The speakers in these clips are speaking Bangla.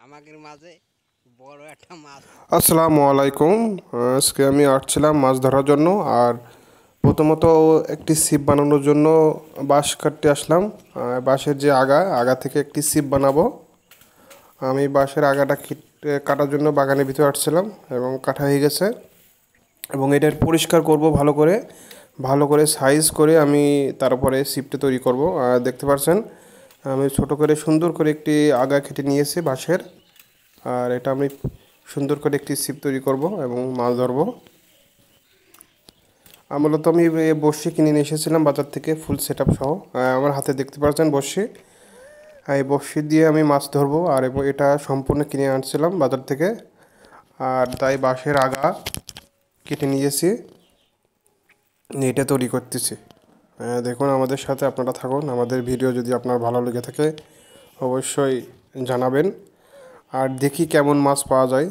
আমাদের মাঝে বড় একটা মাছ। আসসালামু আলাইকুম। আজকে আমি আসছিলাম মাছ ধরার জন্য। আর প্রথমত একটি ছিপ বানানোর জন্য বাঁশ কাটতে আসলাম। বাঁশের যে আগা থেকে একটি ছিপ বানাবো। আমি বাঁশের আগাটা কাটার জন্য বাগানের ভিতরে আসছিলাম এবং কাটা হয়ে গেছে। এবং এটার পরিষ্কার করব ভালো করে সাইজ করে আমি তারপরে ছিপটা তৈরি করব। দেখতে পাচ্ছেন আমি ছোট করে সুন্দর করে একটি আগা কেটে নিয়েছি বাঁশের। আর এটা আমি সুন্দর করে একটি ছিপ তৈরি করব এবং মাছ ধরবো। মূলত আমি বড়শি কিনে নিয়ে এসেছিলাম বাজার থেকে ফুল সেট আপ সহ। আমার হাতে দেখতে পাচ্ছেন বড়শি। এই বড়শি দিয়ে আমি মাছ ধরবো। আর এটা সম্পূর্ণ কিনে আনছিলাম বাজার থেকে। আর তাই বাঁশের আগা কেটে নিয়েছি, এটা তৈরি করতেছি। দেখুন আমাদের সাথে আপনারা থাকুন। আমাদের ভিডিও যদি আপনার ভালো লেগে থাকে অবশ্যই জানাবেন। আর দেখি কেমন মাছ পাওয়া যায়।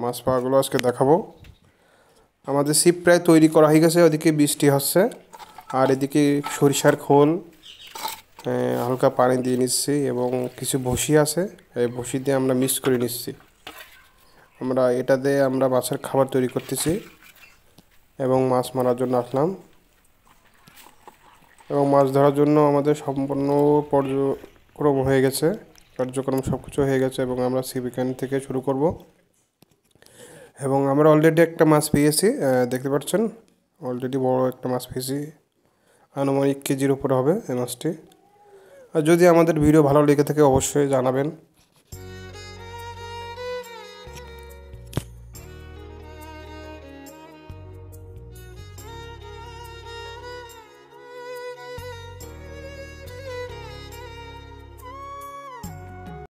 মাছ পাওয়াগুলো আজকে দেখাবো। আমাদের ছিপ প্রায় তৈরি করা হয়ে গেছে। ওদিকে বৃষ্টি হচ্ছে আর এদিকে সরিষার খোল হালকা পানি দিয়ে নিচ্ছি এবং কিছু ভুসি আছে, এই ভুসি দিয়ে আমরা মিক্স করে নিচ্ছি। এটা দিয়ে আমরা মাছের খাবার তৈরি করতেছি এবং মাছ মারার জন্য আসলাম। এবং মাছ ধরার জন্য আমাদের সম্পূর্ণ কার্যক্রম হয়ে গেছে, কার্যক্রম সব কিছু হয়ে গেছে এবং আমরা ছিপ এখান থেকে শুরু করব। এবং আমরা অলরেডি একটা মাছ পেয়েছি, দেখতে পাচ্ছেন অলরেডি বড় একটা মাছ পেয়েছি। আনুমানিক কেজির উপরে হবে এই মাছটি। আর যদি আমাদের ভিডিও ভালো লেগে থাকে অবশ্যই জানাবেন।